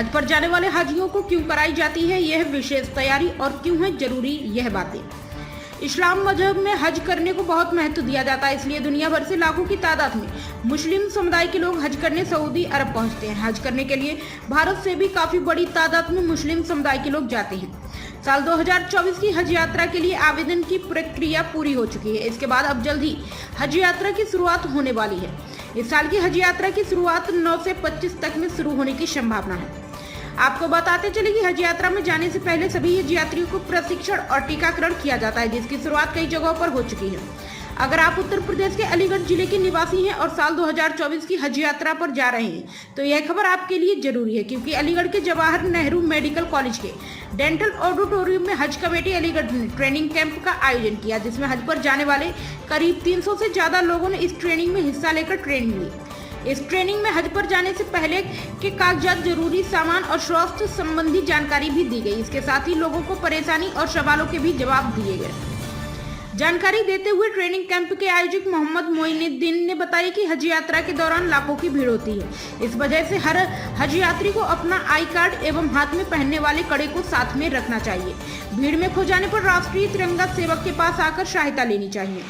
हज पर जाने वाले हाजियों को क्यों कराई जाती है यह विशेष तैयारी और क्यों है जरूरी यह बातें। इस्लाम मजहब में हज करने को बहुत महत्व दिया जाता है, इसलिए दुनिया भर से लाखों की तादाद में मुस्लिम समुदाय के लोग हज करने सऊदी अरब पहुंचते हैं। हज करने के लिए भारत से भी काफी बड़ी तादाद में मुस्लिम समुदाय के लोग जाते हैं। साल 2024 की हज यात्रा के लिए आवेदन की प्रक्रिया पूरी हो चुकी है। इसके बाद अब जल्द ही हज यात्रा की शुरुआत होने वाली है। इस साल की हज यात्रा की शुरुआत 9 से 25 तक में शुरू होने की संभावना है। आपको बताते चले कि हज यात्रा में जाने से पहले सभी हज यात्रियों को प्रशिक्षण और टीकाकरण किया जाता है, जिसकी शुरुआत कई जगहों पर हो चुकी है। अगर आप उत्तर प्रदेश के अलीगढ़ जिले के निवासी हैं और साल 2024 की हज यात्रा पर जा रहे हैं तो यह खबर आपके लिए जरूरी है, क्योंकि अलीगढ़ के जवाहर नेहरू मेडिकल कॉलेज के डेंटल ऑडिटोरियम में हज कमेटी अलीगढ़ ने ट्रेनिंग कैंप का आयोजन किया, जिसमें हज पर जाने वाले करीब 300 से ज्यादा लोगों ने इस ट्रेनिंग में हिस्सा लेकर ट्रेनिंग ली। इस ट्रेनिंग में हज पर जाने से पहले के कागजात, जरूरी सामान और स्वास्थ्य संबंधी जानकारी भी दी गई। इसके साथ ही लोगों को परेशानी और सवालों के भी जवाब दिए गए। जानकारी देते हुए ट्रेनिंग कैंप के आयोजक मोहम्मद मोइनुद्दीन ने बताया कि हज यात्रा के दौरान लाखों की भीड़ होती है। इस वजह से हर हज यात्री को अपना आई कार्ड एवं हाथ में पहनने वाले कड़े को साथ में रखना चाहिए। भीड़ में खो जाने पर राष्ट्रीय तिरंगा सेवक के पास आकर सहायता लेनी चाहिए।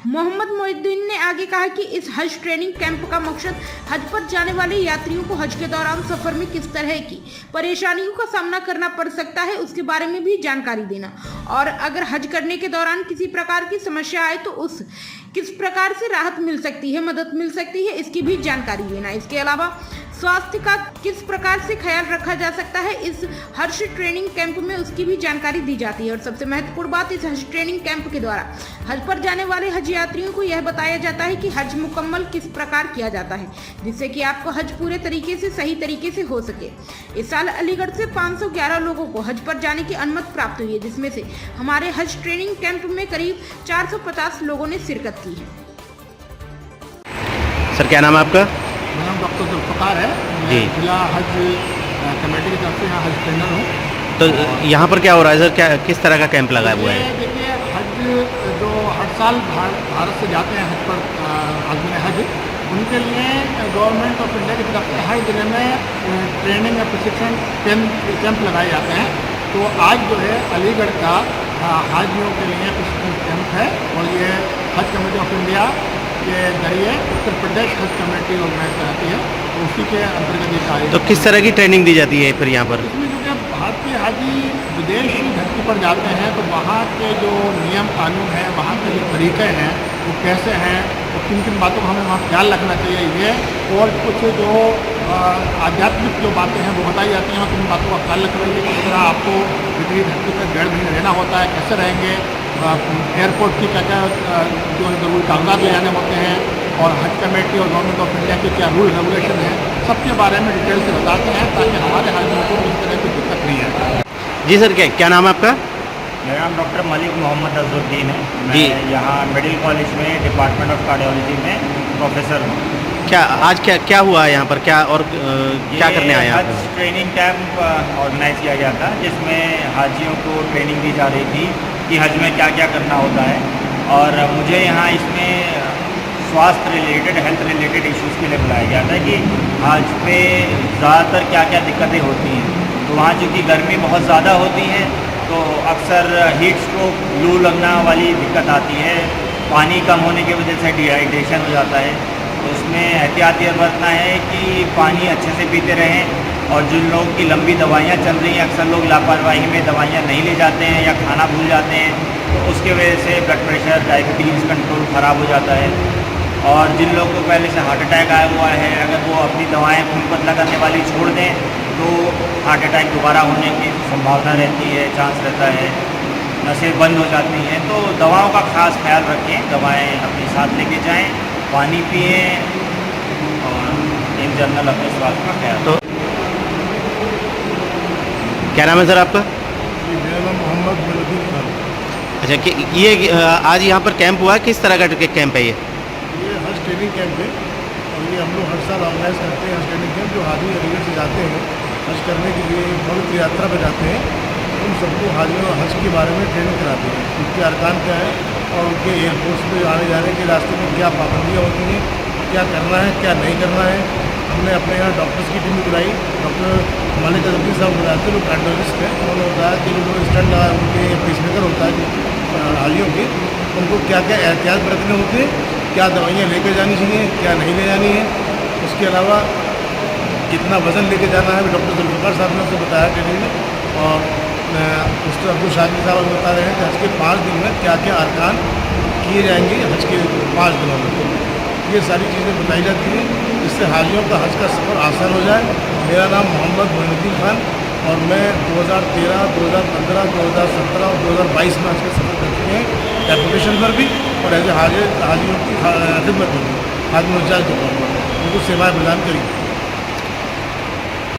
मोहम्मद मोइनुद्दीन ने आगे कहा कि इस हज ट्रेनिंग कैंप का मकसद हज पर जाने वाले यात्रियों को हज के दौरान सफर में किस तरह की परेशानियों का सामना करना पड़ सकता है उसके बारे में भी जानकारी देना, और अगर हज करने के दौरान किसी प्रकार की समस्या आए तो उस किस प्रकार से राहत मिल सकती है, मदद मिल सकती है, इसकी भी जानकारी देना। इसके अलावा स्वास्थ्य का किस प्रकार से ख्याल रखा जा सकता है इस हज ट्रेनिंग कैंप में उसकी भी जानकारी दी जाती है। और सबसे महत्वपूर्ण बात, इस हज ट्रेनिंग कैंप के द्वारा हज पर जाने वाले हज यात्रियों को यह बताया जाता है कि हज मुकम्मल किस प्रकार किया जाता है, जिससे कि आपको हज पूरे तरीके से सही तरीके से हो सके। इस साल अलीगढ़ से 511 लोगों को हज पर जाने की अनुमति प्राप्त हुई है, जिसमें से हमारे हज ट्रेनिंग कैंप में करीब 450 लोगों ने शिरकत की है। सर, क्या नाम है आपका? मेरा नाम डॉक्टर जुल्फ़िकार है। मैं जिला हज कमेटी की तरफ से यहाँ हज ट्रेनर हूँ। तो यहाँ पर क्या हो रहा है सर? क्या किस तरह का कैंप लगाया हुआ है? देखिए, हज जो हर साल भारत से जाते हैं हज पर आज़मीन हज, उनके लिए गवर्नमेंट ऑफ इंडिया की तरफ से हर जिले में ट्रेनिंग या प्रशिक्षण कैंप लगाए जाते हैं। तो आज जो है अलीगढ़ का हाजियों के लिए प्रशिक्षण कैंप है, और ये हज कमेटी ऑफ इंडिया के जरिए उत्तर प्रदेश हज कमेटी ऑर्गेनाइज कराती है, तो उसी के अंतर्गत ये कार्य। तो किस तरह की ट्रेनिंग दी जाती है फिर यहाँ पर? इसमें जो कि भारतीय हाजी विदेशी धरती पर जाते हैं तो वहाँ के जो नियम कानून हैं, वहाँ के जो तरीक़े हैं वो कैसे हैं, और किन किन बातों का हमें वहाँ ख्याल रखना चाहिए, ये और कुछ जो आध्यात्मिक जो बातें हैं वो बताई जाती हैं। किन बातों का ख्याल रखना चाहिए, किस तरह आपको विदेशी धरती पर 1.5 महीने रहना होता है, कैसे रहेंगे, एयरपोर्ट की क्या क्या जो जरूरी कागजात ले जाने होते हैं, और हज कमेटी और गवर्नमेंट ऑफ इंडिया के क्या रूल रेगुलेशन है, सबके बारे में डिटेल से बताते हैं, ताकि हमारे हाजियों को इस तरह की दिक्कत नहीं है। जी सर, क्या नाम है आपका? मेरा नाम डॉक्टर मलिक मोहम्मद अजरुद्दीन है। मैं यहाँ मेडिकल कॉलेज में डिपार्टमेंट ऑफ कार्डियोलॉजी में प्रोफेसर हूँ। क्या आज क्या हुआ है यहाँ पर, क्या और क्या करने आए आप? हज ट्रेनिंग कैंप ऑर्गेनाइज किया गया था, जिसमें हाजियों को ट्रेनिंग दी जा रही थी कि हज में क्या क्या करना होता है, और मुझे यहाँ इसमें स्वास्थ्य रिलेटेड, हेल्थ रिलेटेड इश्यूज़ के लिए बुलाया गया था कि हज पे ज़्यादातर क्या क्या दिक्कतें होती हैं। तो वहाँ चूँकि गर्मी बहुत ज़्यादा होती है तो अक्सर हीट स्ट्रोक, लू लगना वाली दिक्कत आती है, पानी कम होने की वजह से डिहाइड्रेशन हो जाता है। तो उसमें एहतियात ये बरतना है कि पानी अच्छे से पीते रहें, और जिन लोगों की लंबी दवाइयाँ चल रही हैं, अक्सर लोग लापरवाही में दवाइयाँ नहीं ले जाते हैं या खाना भूल जाते हैं, तो उसके वजह से ब्लड प्रेशर, डायबिटीज़ कंट्रोल ख़राब हो जाता है। और जिन लोगों को पहले से हार्ट अटैक आया हुआ है, अगर वो अपनी दवाएँ खून पतला करने वाली छोड़ दें तो हार्ट अटैक दोबारा होने की संभावना रहती है, चांस रहता है, नसें बंद हो जाती हैं। तो दवाओं का खास ख्याल रखें, दवाएँ अपने साथ लेके जाएँ, पानी पिएँ, और इन जनरल अपने स्वास्थ्य का ख्याल। तो क्या नाम है सर आपका? मेरा नाम मोहम्मद मोइनुद्दीन सर। अच्छा, कि ये आज यहाँ पर कैंप हुआ है, किस तरह का कैंप है ये? हज ट्रेनिंग कैंप है, और ये हम लोग हर साल ऑर्गेनाइज करते हैं। हज ट्रेनिंग कैंप जो हाजी अलीगढ़ से जाते हैं हज करने के लिए, पवित्र यात्रा पर जाते हैं, उन सबको हाजियों हज के बारे में ट्रेनिंग कराते हैं, उनके अरकान क्या है, और उनके एयरपोर्ट्स पर आने जाने के रास्ते में क्या पाबंदियाँ होती हैं, क्या करना है क्या नहीं करना है, हमने अपने यहाँ डॉक्टर्स की टीम भी बुलाई। डॉक्टर मालिक अजमी साहब बुलाए थे, लोग कार्डियोलॉजिस्ट हैं। उन्होंने बताया कि जो स्टंट लगा उनके पेसमेकर होता है हाजियों के, उनको क्या क्या एहतियात बरतने होते हैं, क्या दवाइयाँ लेकर जानी चाहिए, क्या नहीं ले जानी है, उसके अलावा कितना वज़न लेके जाना है। डॉक्टर जुल्फ़िकार साहब ने उसे बताया ट्रेनिंग में। और मिस्टर अब्दुल शाकिर साहब बता रहे हैं कि हज के 5 दिन में क्या क्या अरकान किए जाएंगे हज के 5 दिनों में। ये सारी चीज़ें बताई जाती हैं जिससे हाजियों का हज का सफ़र आसान हो जाए। मेरा नाम मोहम्मद मोइनुद्दीन खान और मैं 2013, 2015, 2017 और 2022 में हज का सफ़र कर चुके हैं, डेपुटेशन पर भी और एज ए हाजियों की खिदमत में भी, खादिम-उल-हज्जाज के तौर पर उनको सेवाएँ प्रदान करी।